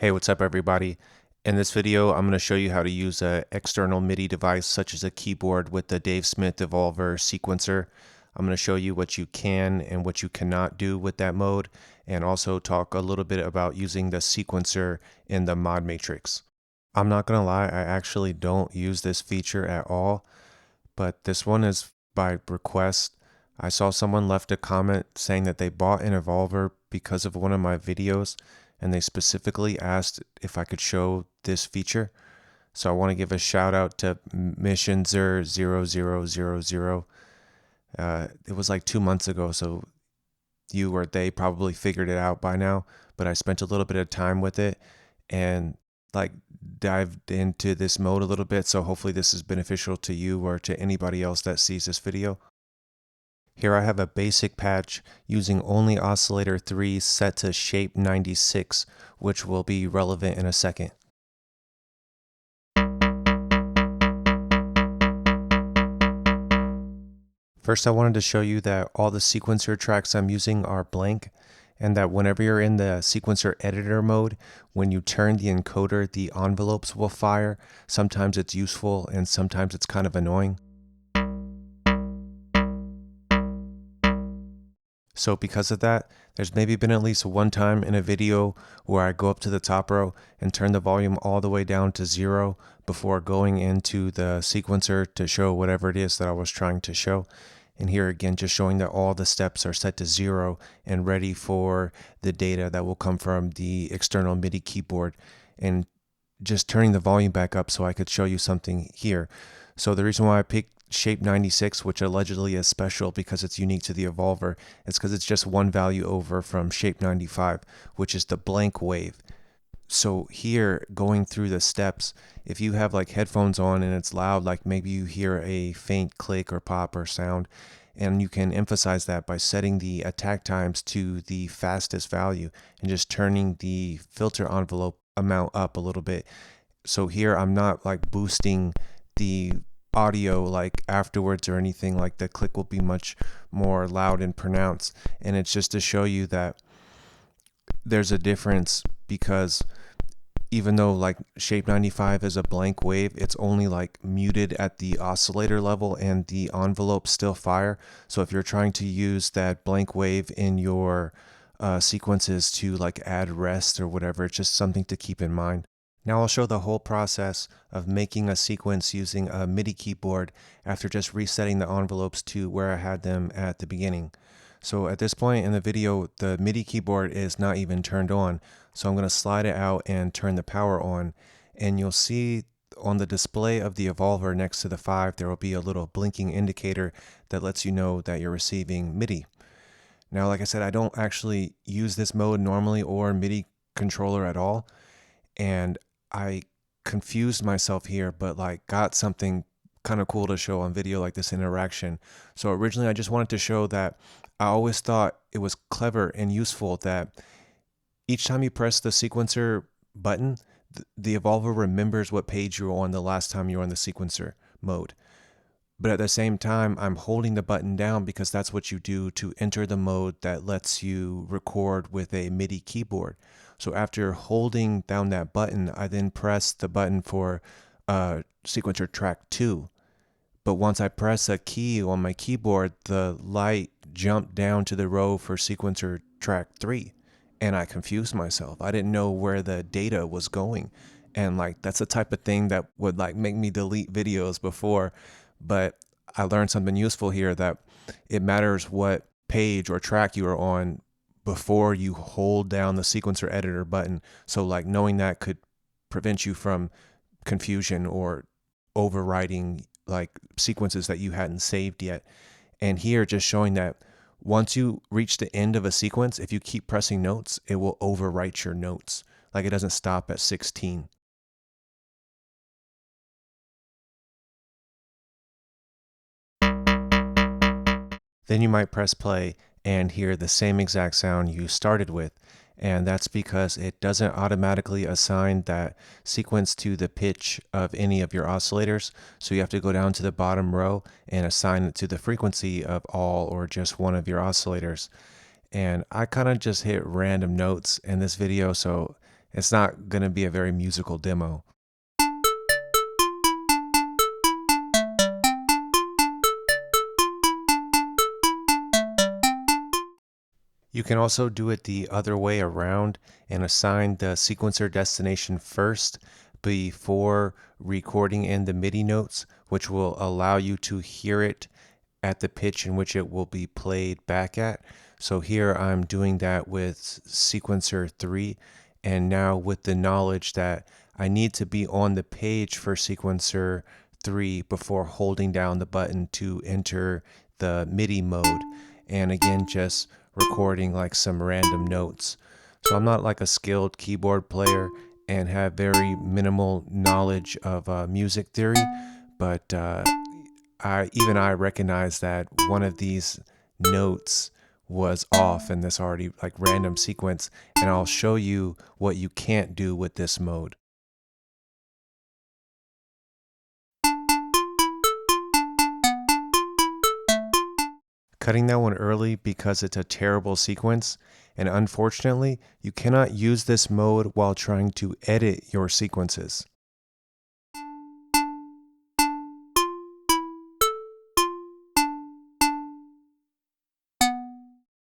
Hey, what's up everybody? In this video, I'm going to show you how to use an external MIDI device such as a keyboard with the Dave Smith Evolver sequencer. I'm going to show you what you can and what you cannot do with that mode, and also talk a little bit about using the sequencer in the mod matrix. I'm not going to lie, I actually don't use this feature at all, but this one is by request. I saw someone left a comment saying that they bought an Evolver because of one of my videos, and they specifically asked if I could show this feature. So I want to give a shout out to Missionzer0000. It was like 2 months ago, so you or they probably figured it out by now, but I spent a little bit of time with it and like dived into this mode a little bit, so hopefully this is beneficial to you or to anybody else that sees this video. Here I have a basic patch using only oscillator 3 set to shape 96, which will be relevant in a second. First, I wanted to show you that all the sequencer tracks I'm using are blank, and that whenever you're in the sequencer editor mode, when you turn the encoder, the envelopes will fire. Sometimes it's useful and sometimes it's kind of annoying. So because of that, there's maybe been at least one time in a video where I go up to the top row and turn the volume all the way down to 0 before going into the sequencer to show whatever it is that I was trying to show. And here again, just showing that all the steps are set to 0 and ready for the data that will come from the external MIDI keyboard, and just turning the volume back up so I could show you something here. So the reason why I picked shape 96, which allegedly is special because it's unique to the Evolver, is because it's just one value over from shape 95, which is the blank wave. So here, going through the steps, if you have like headphones on and it's loud, like maybe you hear a faint click or pop or sound, and you can emphasize that by setting the attack times to the fastest value and just turning the filter envelope amount up a little bit. So here I'm not like boosting the audio like afterwards or anything. Like the click will be much more loud and pronounced, and it's just to show you that there's a difference, because even though like shape 95 is a blank wave, it's only like muted at the oscillator level and the envelopes still fire. So if you're trying to use that blank wave in your sequences to like add rest or whatever, it's just something to keep in mind. Now I'll show the whole process of making a sequence using a MIDI keyboard after just resetting the envelopes to where I had them at the beginning. So at this point in the video, the MIDI keyboard is not even turned on. So I'm going to slide it out and turn the power on, and you'll see on the display of the Evolver next to the 5, there will be a little blinking indicator that lets you know that you're receiving MIDI. Now, like I said, I don't actually use this mode normally or MIDI controller at all, and I confused myself here, but like got something kind of cool to show on video, like this interaction. So originally I just wanted to show that I always thought it was clever and useful that each time you press the sequencer button, the Evolver remembers what page you were on the last time you were in the sequencer mode. But at the same time, I'm holding the button down because that's what you do to enter the mode that lets you record with a MIDI keyboard. So after holding down that button, I then press the button for sequencer track 2. But once I press a key on my keyboard, the light jumped down to the row for sequencer track 3. And I confused myself. I didn't know where the data was going. And like that's the type of thing that would like make me delete videos before. But I learned something useful here, that it matters what page or track you are on before you hold down the sequencer editor button. So like knowing that could prevent you from confusion or overwriting like sequences that you hadn't saved yet. And here just showing that once you reach the end of a sequence, if you keep pressing notes, it will overwrite your notes. Like it doesn't stop at 16. Then you might press play and hear the same exact sound you started with, and that's because it doesn't automatically assign that sequence to the pitch of any of your oscillators. So you have to go down to the bottom row and assign it to the frequency of all or just one of your oscillators. And I kind of just hit random notes in this video, so It's not going to be a very musical demo. You can also do it the other way around and assign the sequencer destination first before recording in the Midi notes, which will allow you to hear it at the pitch in which it will be played back at. So here I'm doing that with sequencer 3, and now with the knowledge that I need to be on the page for sequencer 3 before holding down the button to enter the Midi mode, and again just recording like some random notes. So I'm not like a skilled keyboard player and have very minimal knowledge of music theory, but I recognize that one of these notes was off in this already like random sequence, and I'll show you what you can't do with this mode. Cutting that one early because it's a terrible sequence, and unfortunately, you cannot use this mode while trying to edit your sequences.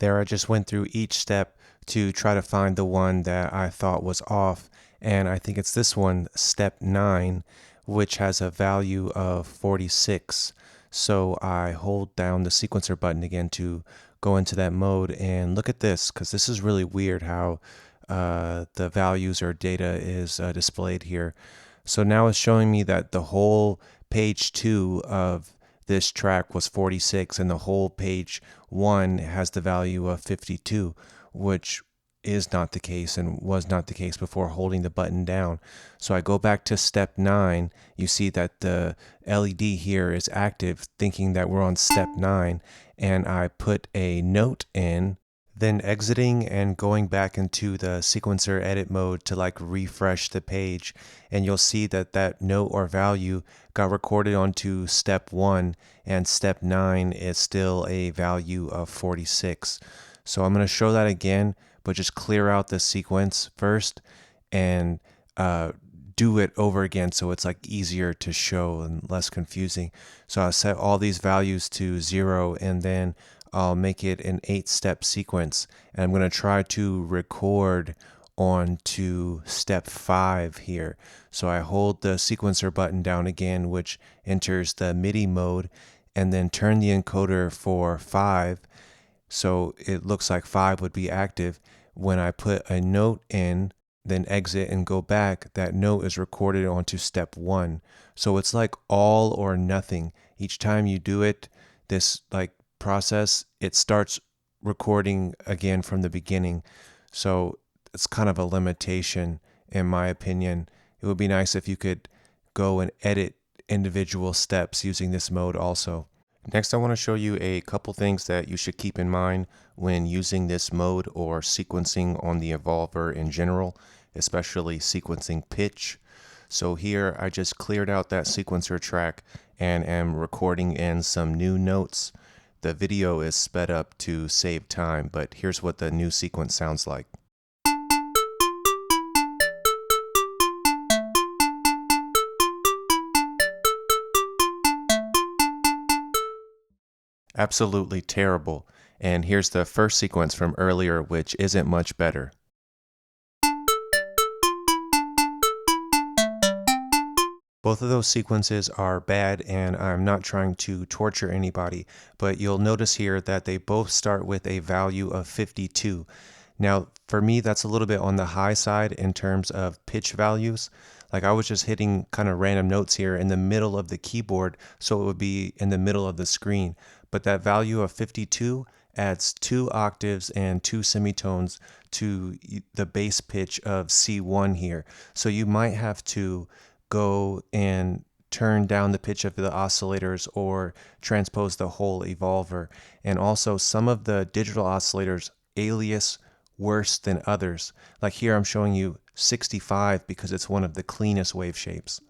There, I just went through each step to try to find the one that I thought was off, and I think it's this one, step 9, which has a value of 46. So I hold down the sequencer button again to go into that mode, and look at this, because this is really weird how the values or data is displayed here. So now it's showing me that the whole page 2 of this track was 46 and the whole page 1 has the value of 52, which is not the case and was not the case before holding the button down. So I go back to step 9. You see that the LED here is active, thinking that we're on step 9, and I put a note in, then exiting and going back into the sequencer edit mode to like refresh the page, and you'll see that that note or value got recorded onto step 1, and step 9 is still a value of 46. So I'm going to show that again, but just clear out the sequence first and do it over again so it's like easier to show and less confusing. So I'll set all these values to 0, and then I'll make it an 8-step sequence, and I'm going to try to record on to step 5 here. So I hold the sequencer button down again, which enters the MIDI mode, and then turn the encoder for 5. So it looks like 5 would be active. When I put a note in, then exit and go back, that note is recorded onto step 1. So it's like all or nothing. Each time you do it, this like process, it starts recording again from the beginning. So it's kind of a limitation in my opinion. It would be nice if you could go and edit individual steps using this mode also. Next, I want to show you a couple things that you should keep in mind when using this mode or sequencing on the Evolver in general, especially sequencing pitch. So here I just cleared out that sequencer track and am recording in some new notes. The video is sped up to save time, but here's what the new sequence sounds like. Absolutely terrible. And here's the first sequence from earlier, which isn't much better. Both of those sequences are bad, and I'm not trying to torture anybody, but you'll notice here that they both start with a value of 52. Now, for me, that's a little bit on the high side in terms of pitch values. Like I was just hitting kind of random notes here in the middle of the keyboard, so it would be in the middle of the screen. But that value of 52 adds 2 octaves and 2 semitones to the bass pitch of C1 here. So you might have to go and turn down the pitch of the oscillators or transpose the whole evolver. And also some of the digital oscillators alias worse than others. Like here I'm showing you 65 because it's one of the cleanest wave shapes.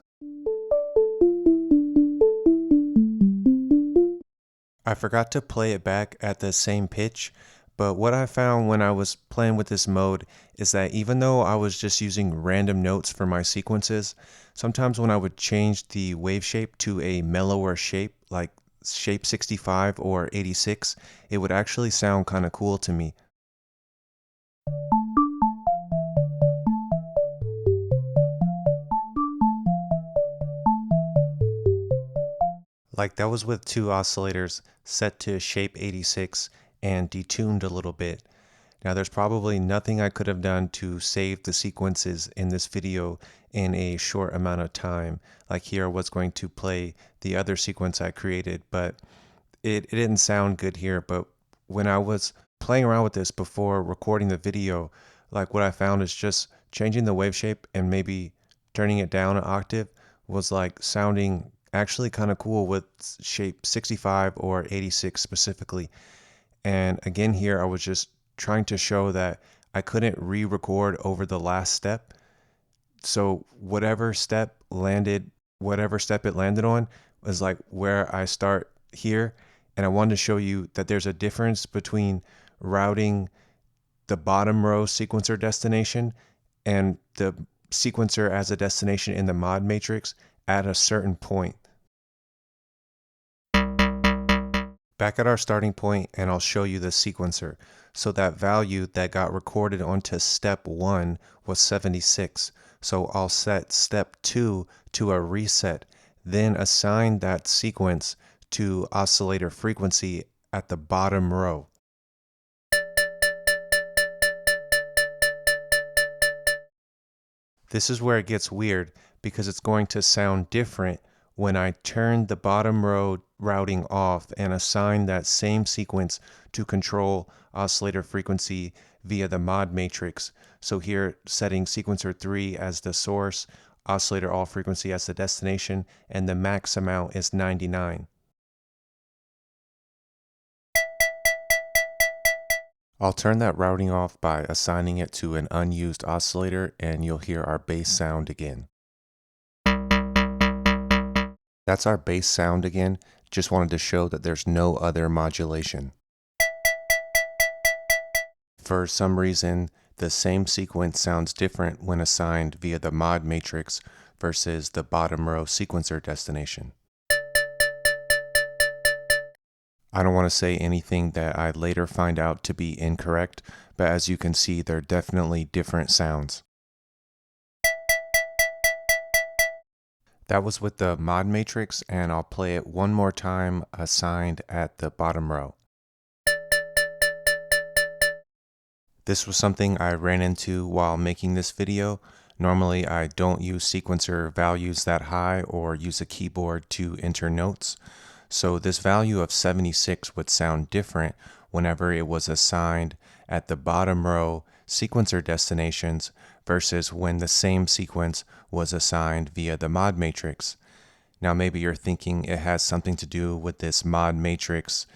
I forgot to play it back at the same pitch, But what I found when I was playing with this mode is that even though I was just using random notes for my sequences, sometimes when I would change the wave shape to a mellower shape, like shape 65 or 86, it would actually sound kind of cool to me. Like that was with two oscillators set to shape 86 and detuned a little bit. Now there's probably nothing I could have done to save the sequences in this video in a short amount of time. Like here I was going to play the other sequence I created, but it didn't sound good here. But when I was playing around with this before recording the video, like what I found is just changing the wave shape and maybe turning it down an octave was like sounding actually kind of cool with shape 65 or 86 specifically. And again, here I was just trying to show that I couldn't re-record over the last step. So whatever step it landed on was like where I start here. And I wanted to show you that there's a difference between routing the bottom row sequencer destination and the sequencer as a destination in the mod matrix at a certain point. Back at our starting point, and I'll show you the sequencer. So that value that got recorded onto step 1 was 76. So I'll set step 2 to a reset, then assign that sequence to oscillator frequency at the bottom row. This is where it gets weird because it's going to sound different when I turn the bottom row routing off and assign that same sequence to control oscillator frequency via the mod matrix. So here setting sequencer 3 as the source, oscillator all frequency as the destination, and the max amount is 99. I'll turn that routing off by assigning it to an unused oscillator, and you'll hear our bass sound again. That's our bass sound again. Just wanted to show that there's no other modulation. For some reason, the same sequence sounds different when assigned via the mod matrix versus the bottom row sequencer destination. I don't want to say anything that I later find out to be incorrect, but as you can see, they're definitely different sounds. That was with the mod matrix, and I'll play it one more time assigned at the bottom row. This was something I ran into while making this video. Normally I don't use sequencer values that high or use a keyboard to enter notes. So this value of 76 would sound different whenever it was assigned at the bottom row sequencer destinations versus when the same sequence was assigned via the mod matrix. Now maybe you're thinking it has something to do with this mod matrix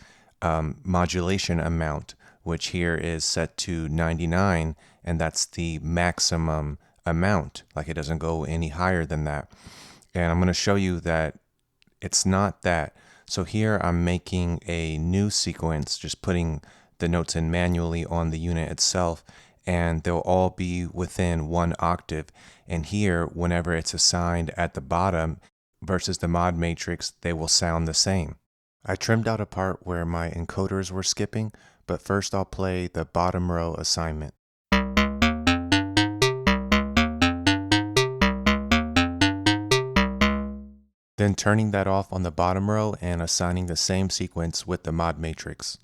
modulation amount, which here is set to 99, and that's the maximum amount. Like it doesn't go any higher than that. And I'm going to show you that it's not that. So here I'm making a new sequence, just putting the notes in manually on the unit itself, and they'll all be within 1 octave. And here, whenever it's assigned at the bottom versus the mod matrix, they will sound the same. I trimmed out a part where my encoders were skipping, but first I'll play the bottom row assignment. Then turning that off on the bottom row and assigning the same sequence with the mod matrix.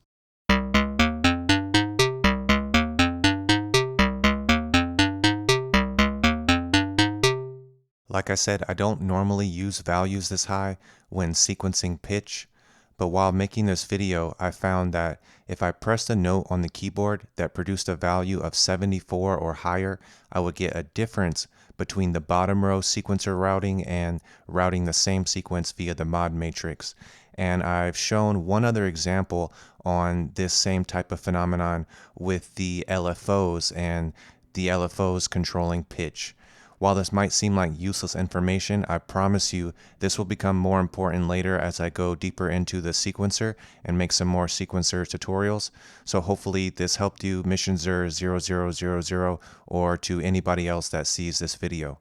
Like I said, I don't normally use values this high when sequencing pitch, but while making this video, I found that if I pressed a note on the keyboard that produced a value of 74 or higher, I would get a difference between the bottom row sequencer routing and routing the same sequence via the mod matrix. And I've shown one other example on this same type of phenomenon with the LFOs and the LFOs controlling pitch. While this might seem like useless information, I promise you this will become more important later as I go deeper into the sequencer and make some more sequencer tutorials. So hopefully this helped you, Mission 0000, or to anybody else that sees this video.